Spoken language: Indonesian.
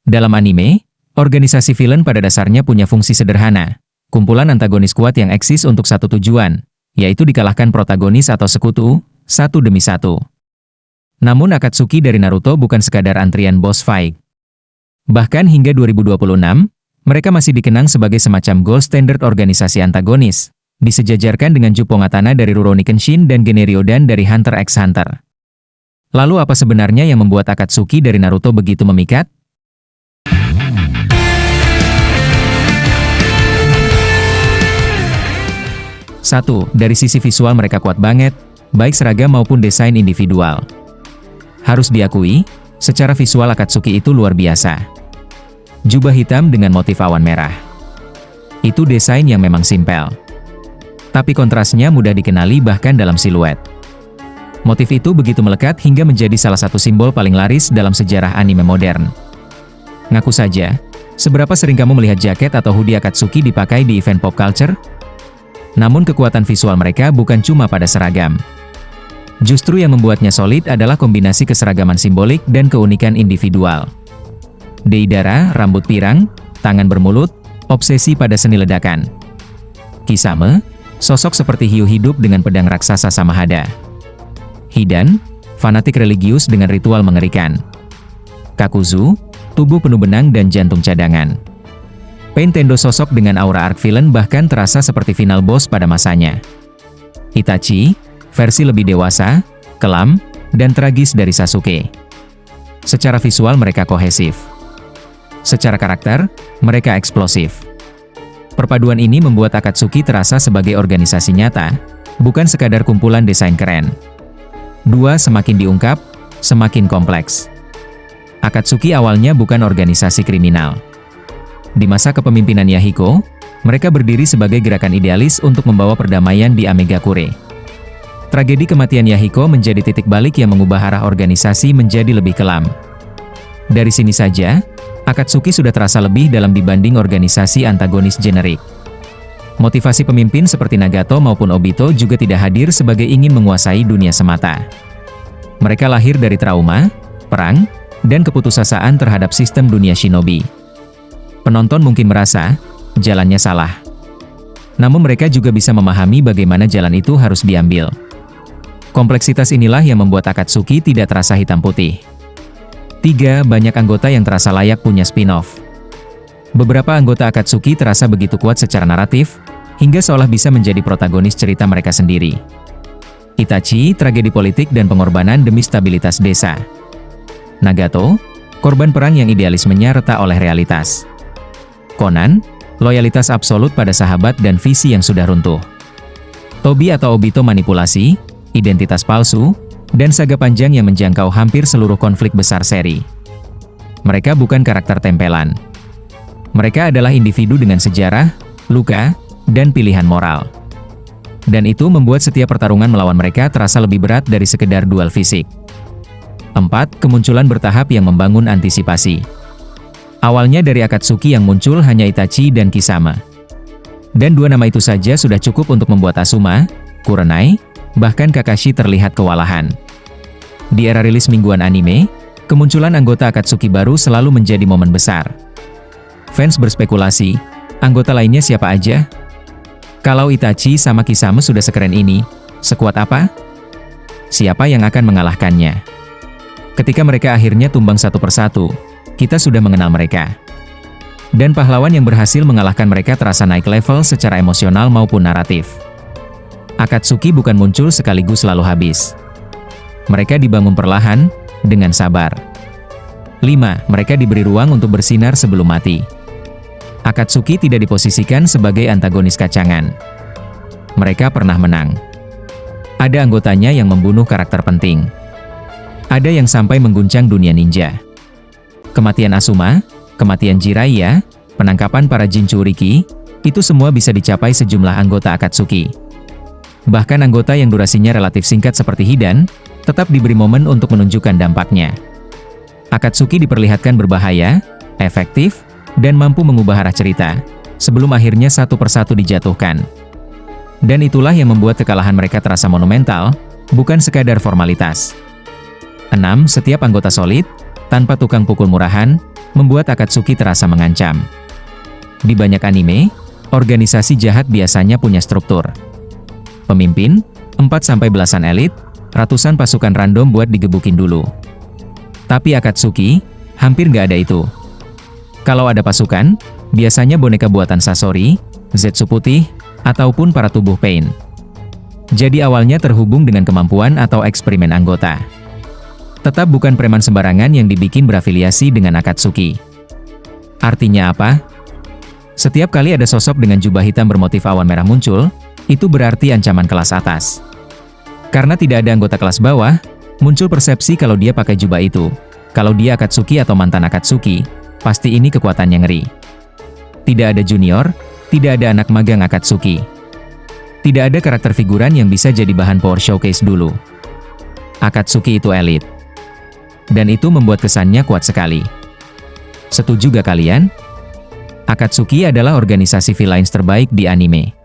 Dalam anime, organisasi villain pada dasarnya punya fungsi sederhana. Kumpulan antagonis kuat yang eksis untuk satu tujuan, yaitu dikalahkan protagonis atau sekutu, satu demi satu. Namun Akatsuki dari Naruto bukan sekadar antrian boss fight. Bahkan hingga 2026, mereka masih dikenang sebagai semacam gold standard organisasi antagonis, disejajarkan dengan Jupongatana dari Rurouni Kenshin dan Genryodan dari Hunter x Hunter. Lalu apa sebenarnya yang membuat Akatsuki dari Naruto begitu memikat? Satu, dari sisi visual mereka kuat banget, baik seragam maupun desain individual. Harus diakui, secara visual Akatsuki itu luar biasa. Jubah hitam dengan motif awan merah. Itu desain yang memang simpel. Tapi kontrasnya mudah dikenali bahkan dalam siluet. Motif itu begitu melekat hingga menjadi salah satu simbol paling laris dalam sejarah anime modern. Ngaku saja, seberapa sering kamu melihat jaket atau hoodie Akatsuki dipakai di event pop culture? Namun kekuatan visual mereka bukan cuma pada seragam. Justru yang membuatnya solid adalah kombinasi keseragaman simbolik dan keunikan individual. Deidara, rambut pirang, tangan bermulut, obsesi pada seni ledakan. Kisame, sosok seperti hiu hidup dengan pedang raksasa Samahada. Hidan, fanatik religius dengan ritual mengerikan. Kakuzu, tubuh penuh benang dan jantung cadangan. Pain Tendo sosok dengan aura arc villain bahkan terasa seperti final boss pada masanya. Itachi, versi lebih dewasa, kelam, dan tragis dari Sasuke. Secara visual mereka kohesif. Secara karakter, mereka eksplosif. Perpaduan ini membuat Akatsuki terasa sebagai organisasi nyata, bukan sekadar kumpulan desain keren. Dua, semakin diungkap, semakin kompleks. Akatsuki awalnya bukan organisasi kriminal. Di masa kepemimpinan Yahiko, mereka berdiri sebagai gerakan idealis untuk membawa perdamaian di Amegakure. Tragedi kematian Yahiko menjadi titik balik yang mengubah arah organisasi menjadi lebih kelam. Dari sini saja, Akatsuki sudah terasa lebih dalam dibanding organisasi antagonis generik. Motivasi pemimpin seperti Nagato maupun Obito juga tidak hadir sebagai ingin menguasai dunia semata. Mereka lahir dari trauma, perang, dan keputusasaan terhadap sistem dunia shinobi. Penonton mungkin merasa, jalannya salah. Namun mereka juga bisa memahami bagaimana jalan itu harus diambil. Kompleksitas inilah yang membuat Akatsuki tidak terasa hitam putih. 3. Banyak anggota yang terasa layak punya spin-off. Beberapa anggota Akatsuki terasa begitu kuat secara naratif, hingga seolah bisa menjadi protagonis cerita mereka sendiri. Itachi, tragedi politik dan pengorbanan demi stabilitas desa. Nagato, korban perang yang idealismenya retak oleh realitas. Conan, loyalitas absolut pada sahabat dan visi yang sudah runtuh. Tobi atau Obito, manipulasi, identitas palsu, dan saga panjang yang menjangkau hampir seluruh konflik besar seri. Mereka bukan karakter tempelan. Mereka adalah individu dengan sejarah, luka, dan pilihan moral. Dan itu membuat setiap pertarungan melawan mereka terasa lebih berat dari sekedar duel fisik. 4. Kemunculan bertahap yang membangun antisipasi. Awalnya dari Akatsuki yang muncul hanya Itachi dan Kisame. Dan dua nama itu saja sudah cukup untuk membuat Asuma, Kurenai, bahkan Kakashi terlihat kewalahan. Di era rilis mingguan anime, kemunculan anggota Akatsuki baru selalu menjadi momen besar. Fans berspekulasi, anggota lainnya siapa aja? Kalau Itachi sama Kisame sudah sekeren ini, sekuat apa? Siapa yang akan mengalahkannya? Ketika mereka akhirnya tumbang satu persatu, kita sudah mengenal mereka. Dan pahlawan yang berhasil mengalahkan mereka terasa naik level secara emosional maupun naratif. Akatsuki bukan muncul sekaligus lalu habis. Mereka dibangun perlahan, dengan sabar. 5. Mereka diberi ruang untuk bersinar sebelum mati. Akatsuki tidak diposisikan sebagai antagonis kacangan. Mereka pernah menang. Ada anggotanya yang membunuh karakter penting. Ada yang sampai mengguncang dunia ninja. Kematian Asuma, kematian Jiraiya, penangkapan para Jinchuriki, itu semua bisa dicapai sejumlah anggota Akatsuki. Bahkan anggota yang durasinya relatif singkat seperti Hidan, tetap diberi momen untuk menunjukkan dampaknya. Akatsuki diperlihatkan berbahaya, efektif, dan mampu mengubah arah cerita, sebelum akhirnya satu persatu dijatuhkan. Dan itulah yang membuat kekalahan mereka terasa monumental, bukan sekadar formalitas. 6. Setiap anggota solid, tanpa tukang pukul murahan, membuat Akatsuki terasa mengancam. Di banyak anime, organisasi jahat biasanya punya struktur. Pemimpin, 4 sampai belasan elit, ratusan pasukan random buat digebukin dulu. Tapi Akatsuki, hampir nggak ada itu. Kalau ada pasukan, biasanya boneka buatan Sasori, Zetsu putih, ataupun para tubuh Pain. Jadi awalnya terhubung dengan kemampuan atau eksperimen anggota. Tetap bukan preman sembarangan yang dibikin berafiliasi dengan Akatsuki. Artinya apa? Setiap kali ada sosok dengan jubah hitam bermotif awan merah muncul, itu berarti ancaman kelas atas. Karena tidak ada anggota kelas bawah, muncul persepsi kalau dia pakai jubah itu. Kalau dia Akatsuki atau mantan Akatsuki, pasti ini kekuatannya ngeri. Tidak ada junior, tidak ada anak magang Akatsuki. Tidak ada karakter figuran yang bisa jadi bahan power showcase dulu. Akatsuki itu elit. Dan itu membuat kesannya kuat sekali. Setuju gak kalian? Akatsuki adalah organisasi villains terbaik di anime.